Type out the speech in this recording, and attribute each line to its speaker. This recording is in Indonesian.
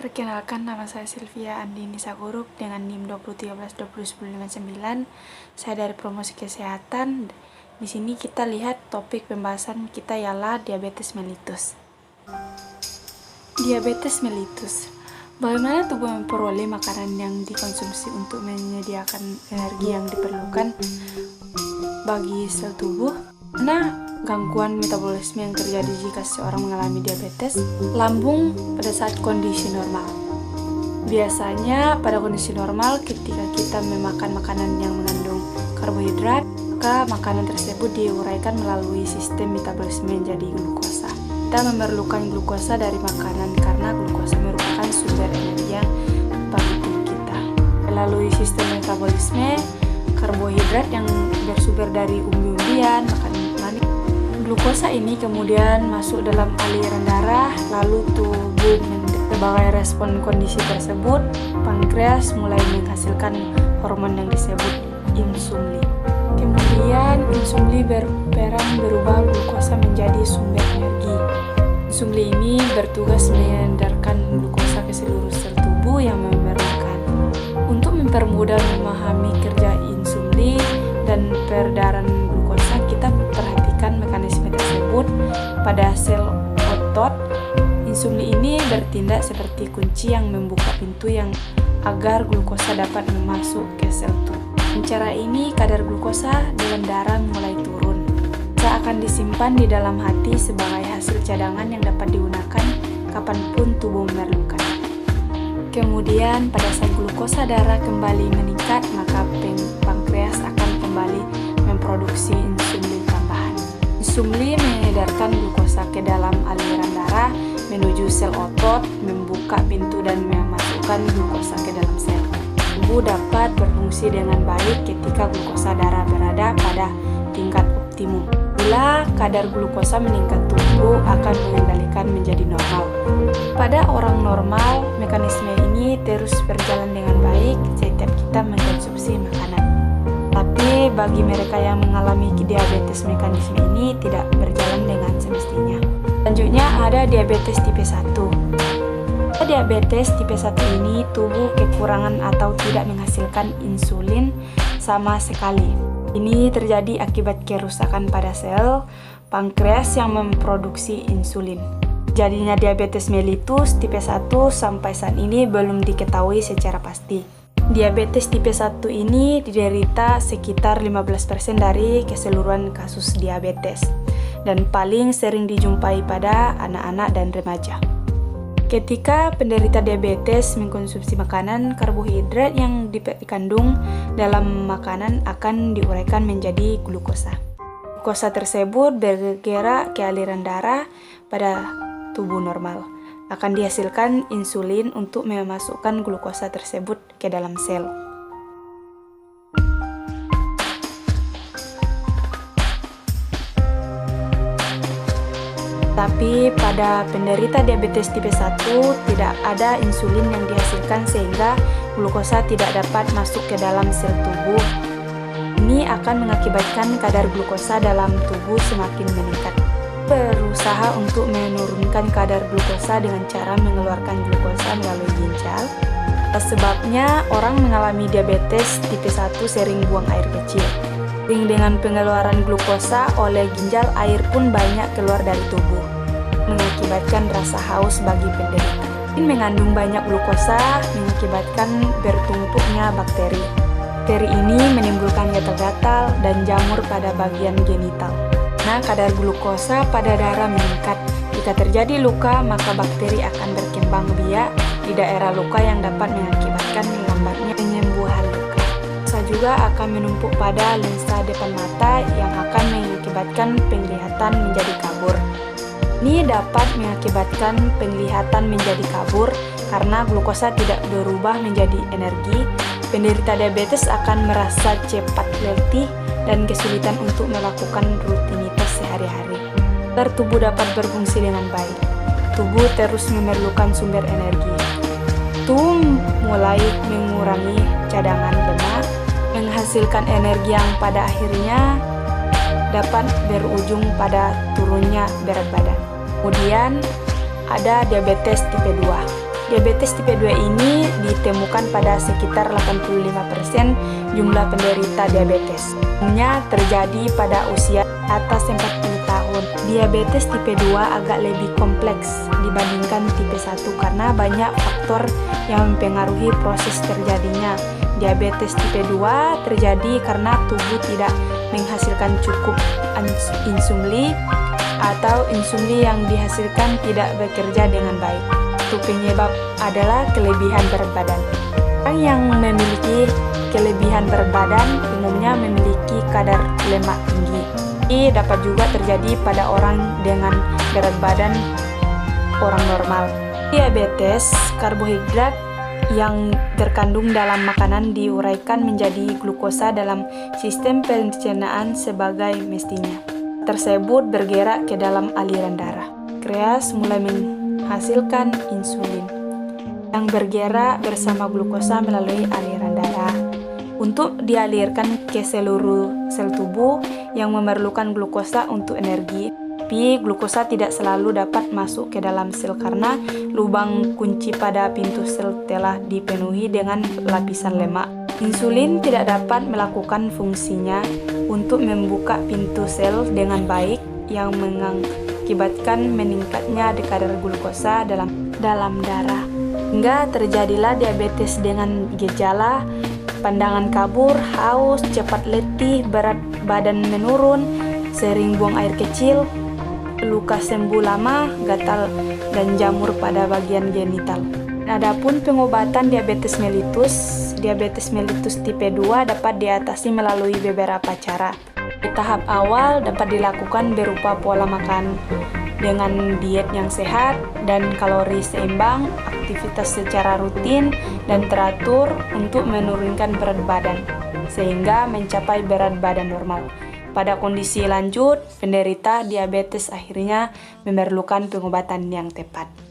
Speaker 1: Perkenalkan, nama saya Sylvia Andini Sagurup dengan NIM 2013-201059. Saya dari Promosi Kesehatan. Di sini kita lihat topik pembahasan kita ialah diabetes mellitus. Diabetes mellitus. Bagaimana tubuh memperoleh makanan yang dikonsumsi untuk menyediakan energi yang diperlukan bagi sel tubuh? Nah, gangguan metabolisme yang terjadi jika seseorang mengalami diabetes. Lambung pada saat kondisi normal. Biasanya pada kondisi normal ketika kita memakan makanan yang mengandung karbohidrat, maka makanan tersebut diuraikan melalui sistem metabolisme menjadi glukosa. Kita memerlukan glukosa dari makanan karena glukosa merupakan sumber energi yang bagi tubuh kita. Melalui sistem metabolisme, karbohidrat yang bersumber dari umbi-umbian, makanan manis, glukosa ini kemudian masuk dalam aliran darah, lalu tubuh sebagai respon kondisi tersebut, pankreas mulai menghasilkan hormon yang disebut insulin. Kemudian insulin berperan berubah glukosa menjadi sumber energi. Insulin ini bertugas mengedarkan glukosa ke seluruh sel tubuh yang memerlukan. Untuk mempermudah memahami kerja insulin dan peredaran glukosa, kita perhatikan mekanisme tersebut pada sel otot. Insulin ini bertindak seperti kunci yang membuka pintu yang agar glukosa dapat masuk ke sel tubuh. Dengan cara ini, kadar glukosa dalam darah mulai turun. Glukosa akan disimpan di dalam hati sebagai hasil cadangan yang dapat digunakan kapanpun tubuh memerlukan. Kemudian, pada saat glukosa darah kembali meningkat, maka pankreas akan kembali memproduksi insulin tambahan. Insulin mengedarkan glukosa ke dalam aliran darah menuju sel otot, membuka pintu dan memasukkan glukosa ke dalam sel. Tubuh dapat berfungsi dengan baik ketika glukosa darah berada pada tingkat optimum. Bila kadar glukosa meningkat, tubuh akan mengendalikan menjadi normal. Pada orang normal, mekanisme ini terus berjalan dengan baik setiap kita mengkonsumsi makanan. Tapi bagi mereka yang mengalami diabetes, mekanisme ini tidak berjalan dengan semestinya. Selanjutnya ada diabetes tipe 1. Pada diabetes tipe 1 ini, tubuh kekurangan atau tidak menghasilkan insulin sama sekali. Ini terjadi akibat kerusakan pada sel pankreas yang memproduksi insulin. Jadinya diabetes mellitus tipe 1 sampai saat ini belum diketahui secara pasti. Diabetes tipe 1 ini diderita sekitar 15% dari keseluruhan kasus diabetes dan paling sering dijumpai pada anak-anak dan remaja. Ketika penderita diabetes mengkonsumsi makanan, karbohidrat yang dikandung dalam makanan akan diuraikan menjadi glukosa. Glukosa tersebut bergerak ke aliran darah pada tubuh normal. Akan dihasilkan insulin untuk memasukkan glukosa tersebut ke dalam sel. Tapi pada penderita diabetes tipe 1 tidak ada insulin yang dihasilkan sehingga glukosa tidak dapat masuk ke dalam sel tubuh. Ini akan mengakibatkan kadar glukosa dalam tubuh semakin meningkat. Berusaha untuk menurunkan kadar glukosa dengan cara mengeluarkan glukosa melalui ginjal. Sebabnya orang mengalami diabetes tipe 1 sering buang air kecil. Sering dengan pengeluaran glukosa oleh ginjal, air pun banyak keluar dari tubuh, mengakibatkan rasa haus bagi penderita. Ini mengandung banyak glukosa, mengakibatkan bertumpuknya bakteri. Bakteri ini menimbulkan gatal-gatal dan jamur pada bagian genital. Nah, kadar glukosa pada darah meningkat. Jika terjadi luka, maka bakteri akan berkembang biak di daerah luka yang dapat mengakibatkan lambatnya penyembuhan luka. Juga akan menumpuk pada lensa depan mata yang akan mengakibatkan penglihatan menjadi kabur. Ini dapat mengakibatkan penglihatan menjadi kabur karena glukosa tidak berubah menjadi energi. Penderita diabetes akan merasa cepat letih dan kesulitan untuk melakukan rutinitas sehari-hari. Agar tubuh dapat berfungsi dengan baik, tubuh terus memerlukan sumber energi. Tubuh mulai mengurangi cadangan lemak, menghasilkan energi yang pada akhirnya dapat berujung pada turunnya berat badan. Kemudian ada diabetes tipe 2. Diabetes tipe 2 ini ditemukan pada sekitar 85% jumlah penderita diabetes. Umumnya terjadi pada usia atas 40 tahun. Diabetes tipe 2 agak lebih kompleks dibandingkan tipe 1 karena banyak faktor yang mempengaruhi proses terjadinya. Diabetes tipe 2 terjadi karena tubuh tidak menghasilkan cukup insulin atau insulin yang dihasilkan tidak bekerja dengan baik. Satu penyebab adalah kelebihan berat badan. Orang yang memiliki kelebihan berat badan umumnya memiliki kadar lemak tinggi. Ini dapat juga terjadi pada orang dengan berat badan orang normal. Diabetes, karbohidrat yang terkandung dalam makanan diuraikan menjadi glukosa dalam sistem pencernaan sebagai mestinya. Tersebut bergerak ke dalam aliran darah. Pankreas mulai menghasilkan insulin yang bergerak bersama glukosa melalui aliran darah untuk dialirkan ke seluruh sel tubuh yang memerlukan glukosa untuk energi. Tapi glukosa tidak selalu dapat masuk ke dalam sel karena lubang kunci pada pintu sel telah dipenuhi dengan lapisan lemak. Insulin tidak dapat melakukan fungsinya untuk membuka pintu sel dengan baik yang mengakibatkan meningkatnya kadar glukosa dalam darah. Hingga terjadilah diabetes dengan gejala pandangan kabur, haus, cepat letih, berat badan menurun, sering buang air kecil, luka sembuh lama, gatal, dan jamur pada bagian genital. Adapun pengobatan diabetes mellitus tipe 2 dapat diatasi melalui beberapa cara. Di tahap awal dapat dilakukan berupa pola makan dengan diet yang sehat dan kalori seimbang, aktivitas secara rutin dan teratur untuk menurunkan berat badan sehingga mencapai berat badan normal. Pada kondisi lanjut, penderita diabetes akhirnya memerlukan pengobatan yang tepat.